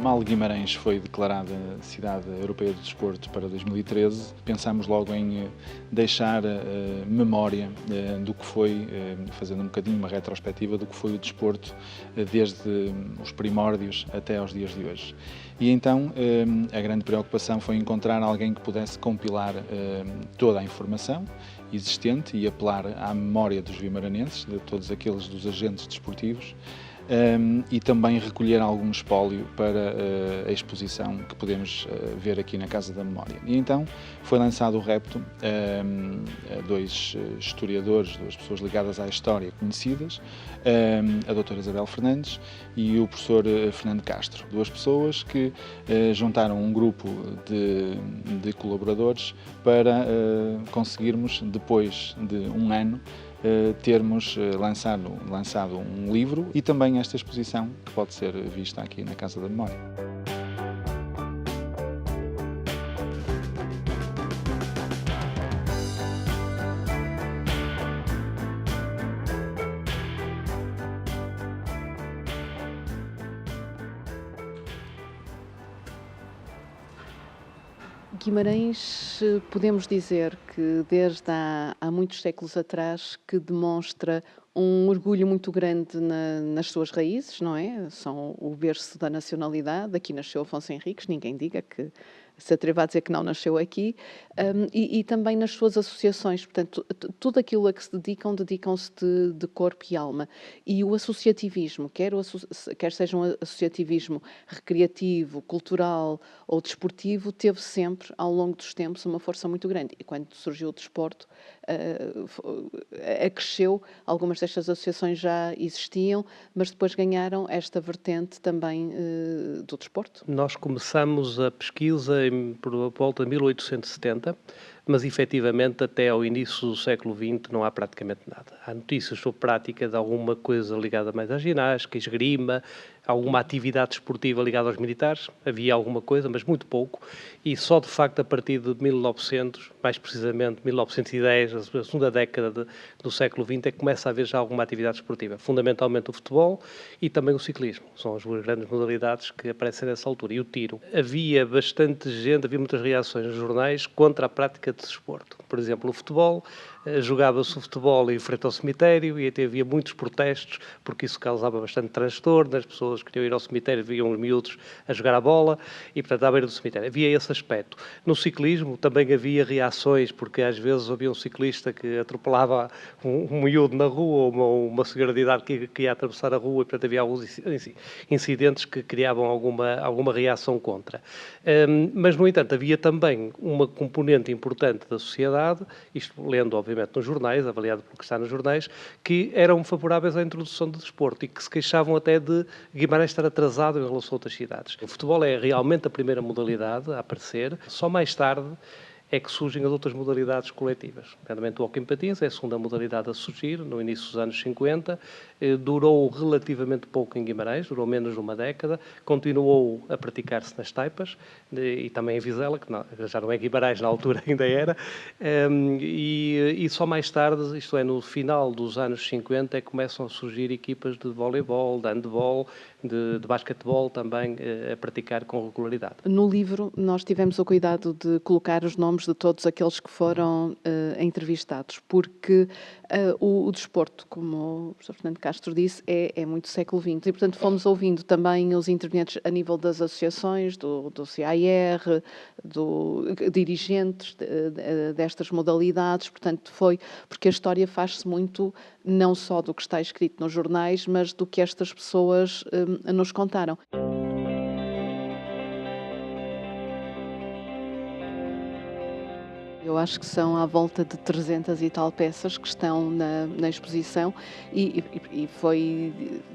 mal Guimarães foi declarada Cidade Europeia do Desporto para 2013, pensámos logo em deixar memória do que foi, fazendo um bocadinho uma retrospectiva do que foi o desporto desde os primórdios até aos dias de hoje. E então a grande preocupação foi encontrar alguém que pudesse compilar toda a informação existente e apelar à memória dos vimaranenses, de todos aqueles dos agentes desportivos, e também recolher algum espólio para a exposição que podemos ver aqui na Casa da Memória. E então foi lançado o repto a dois historiadores, duas pessoas ligadas à história conhecidas, a doutora Isabel Fernandes e o professor Fernando Castro, duas pessoas que juntaram um grupo de colaboradores para conseguirmos, depois de um ano, termos lançado um livro e também esta exposição que pode ser vista aqui na Casa da Memória. Guimarães, podemos dizer que desde há muitos séculos atrás que demonstra um orgulho muito grande nas suas raízes, não é? São o berço da nacionalidade, aqui nasceu Afonso Henriques, ninguém diga que se atreva a dizer que não nasceu aqui, e também nas suas associações, portanto, tudo aquilo a que se dedicam, dedicam-se de corpo e alma. E o associativismo, quer seja um associativismo recreativo, cultural ou desportivo, teve sempre, ao longo dos tempos, uma força muito grande. E quando surgiu o desporto, acresceu, algumas destas associações já existiam, mas depois ganharam esta vertente também do desporto. Nós começamos a pesquisa por volta de 1870, mas efetivamente até ao início do século XX não há praticamente nada. Há notícias sobre prática de alguma coisa ligada mais à ginástica, esgrima, alguma atividade esportiva ligada aos militares, havia alguma coisa, mas muito pouco, e só de facto a partir de 1900, mais precisamente 1910, a segunda década do século XX, é que começa a haver já alguma atividade esportiva, fundamentalmente o futebol e também o ciclismo, são as duas grandes modalidades que aparecem nessa altura, e o tiro. Havia bastante gente, havia muitas reações nos jornais contra a prática de desporto. Por exemplo, o futebol, jogava-se o futebol em frente ao cemitério e até havia muitos protestos, porque isso causava bastante transtorno, as pessoas queriam ir ao cemitério, viam os miúdos a jogar a bola e, portanto, à beira do cemitério. Havia esse aspecto. No ciclismo também havia reações, porque às vezes havia um ciclista que atropelava um miúdo na rua ou uma senhora de idade que ia atravessar a rua e, portanto, havia alguns incidentes que criavam alguma reação contra. Mas, no entanto, havia também uma componente importante da sociedade, isto lendo, obviamente, nos jornais, avaliado pelo que está nos jornais, que eram favoráveis à introdução do desporto e que se queixavam até de Guimarães estar atrasado em relação a outras cidades. O futebol é realmente a primeira modalidade a aparecer, só mais tarde é que surgem as outras modalidades coletivas. Nomeadamente o hóquei em patins é a segunda modalidade a surgir, no início dos anos 50, durou relativamente pouco em Guimarães, durou menos de uma década, continuou a praticar-se nas taipas e também em Vizela, que já não é Guimarães, na altura ainda era, e só mais tarde, isto é, no final dos anos 50, é que começam a surgir equipas de voleibol, de handball, de basquetebol também a praticar com regularidade. No livro nós tivemos o cuidado de colocar os nomes de todos aqueles que foram entrevistados, porque o desporto, como o professor Fernando Castro disse, é muito século XX e, portanto, fomos ouvindo também os intervenientes a nível das associações, do CAR, dirigentes destas modalidades, portanto, foi porque a história faz-se muito não só do que está escrito nos jornais, mas do que estas pessoas nos contaram. Eu acho que são à volta de 300 e tal peças que estão na exposição e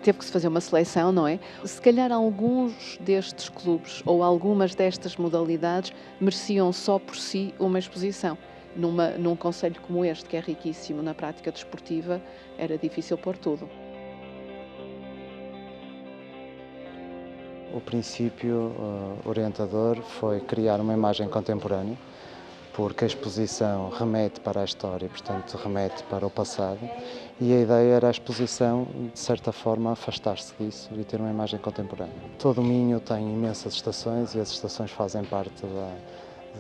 teve que se fazer uma seleção, não é? Se calhar alguns destes clubes ou algumas destas modalidades mereciam só por si uma exposição. Num concelho como este, que é riquíssimo na prática desportiva, era difícil pôr tudo. O princípio orientador foi criar uma imagem contemporânea porque a exposição remete para a história, portanto remete para o passado, e a ideia era a exposição, de certa forma, afastar-se disso e ter uma imagem contemporânea. Todo o Minho tem imensas estações e as estações fazem parte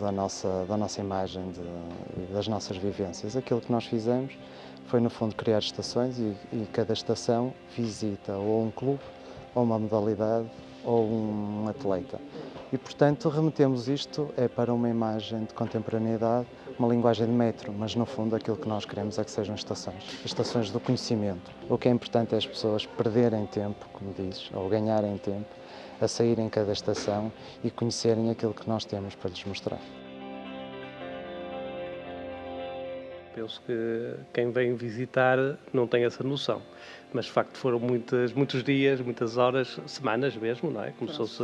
da nossa imagem, das nossas vivências. Aquilo que nós fizemos foi, no fundo, criar estações e cada estação visita ou um clube, ou uma modalidade, ou um atleta. E, portanto, remetemos isto para uma imagem de contemporaneidade, uma linguagem de metro, mas, no fundo, aquilo que nós queremos é que sejam estações do conhecimento. O que é importante é as pessoas perderem tempo, como dizes, ou ganharem tempo, a saírem em cada estação e conhecerem aquilo que nós temos para lhes mostrar. Penso que quem vem visitar não tem essa noção, mas de facto foram muitos dias, muitas horas, semanas mesmo, não é? Começou-se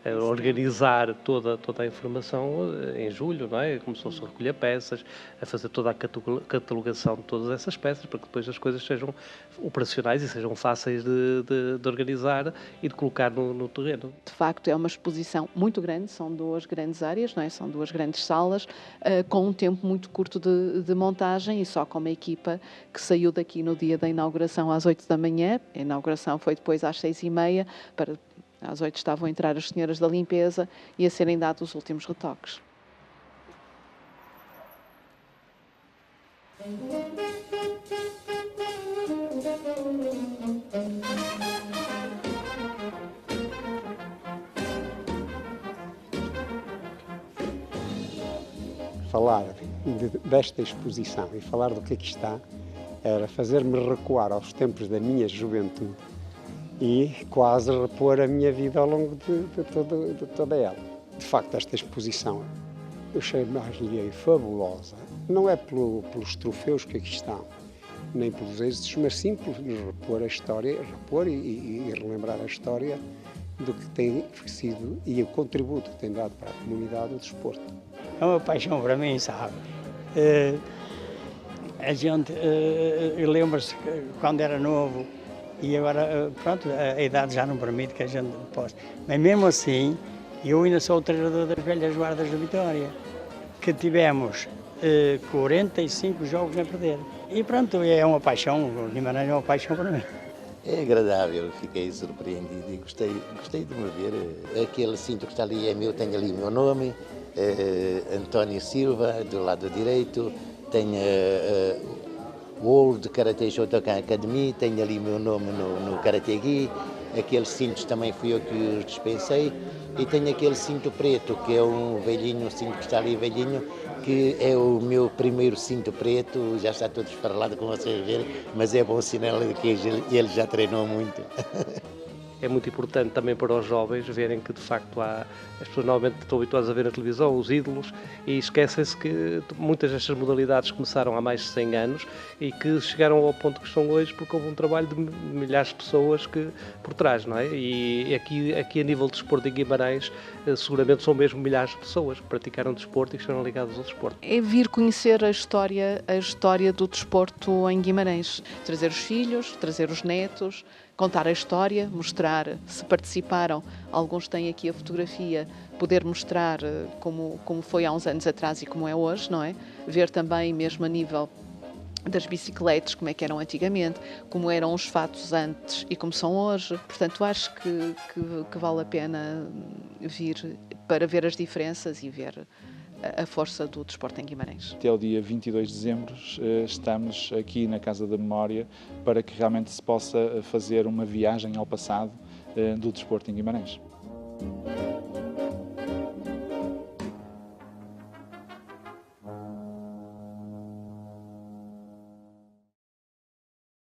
a organizar toda a informação em julho, não é? Começou-se a recolher peças, a fazer toda a catalogação de todas essas peças, para que depois as coisas sejam operacionais e sejam fáceis de organizar e de colocar no terreno. De facto, é uma exposição muito grande, são 2 grandes áreas, não é? São 2 grandes salas, com um tempo muito curto de montagem e só com uma equipa que saiu daqui no dia da inauguração às 8 da manhã. A inauguração foi depois às 6h30, às 8 estavam a entrar as senhoras da limpeza e a serem dados os últimos retoques. Falar desta exposição e falar do que aqui está era fazer-me recuar aos tempos da minha juventude e quase repor a minha vida ao longo de toda ela. De facto, esta exposição eu chamar-lhe fabulosa. Não é pelos troféus que aqui estão, nem pelos êxitos, mas sim por repor a história, e relembrar a história do que tem sido e o contributo que tem dado para a comunidade o desporto. É uma paixão para mim, sabe? A gente lembra-se quando era novo e agora, pronto, a idade já não permite que a gente possa. Mas mesmo assim, eu ainda sou o treinador das velhas guardas da Vitória, que tivemos 45 jogos a perder. E pronto, é uma paixão, o Guimarães é uma paixão para mim. É agradável, fiquei surpreendido e gostei de me ver. Aquele cinto que está ali é meu, tem ali o meu nome, António Silva, do lado direito, tem World Karate Shotokan Academy, tem ali o meu nome no Karate Gi, aqueles cintos também fui eu que os dispensei, e tenho aquele cinto preto, que é um velhinho, um cinto que está ali velhinho, que é o meu primeiro cinto preto, já está todo esfarelado, como vocês verem, mas é bom sinal de que ele já treinou muito. É muito importante também para os jovens verem que, de facto, as pessoas normalmente estão habituadas a ver na televisão os ídolos e esquecem-se que muitas destas modalidades começaram há mais de 100 anos e que chegaram ao ponto que estão hoje porque houve um trabalho de milhares de pessoas por trás, não é? E aqui a nível de desporto em Guimarães, seguramente são mesmo milhares de pessoas que praticaram desporto e que estão ligadas ao desporto. É vir conhecer a história do desporto em Guimarães, trazer os filhos, trazer os netos, contar a história, mostrar se participaram, alguns têm aqui a fotografia, poder mostrar como foi há uns anos atrás e como é hoje, não é? Ver também, mesmo a nível das bicicletas, como é que eram antigamente, como eram os fatos antes e como são hoje. Portanto, acho que vale a pena vir para ver as diferenças e ver a força do desporto em Guimarães. Até o dia 22 de dezembro estamos aqui na Casa da Memória para que realmente se possa fazer uma viagem ao passado do desporto em Guimarães.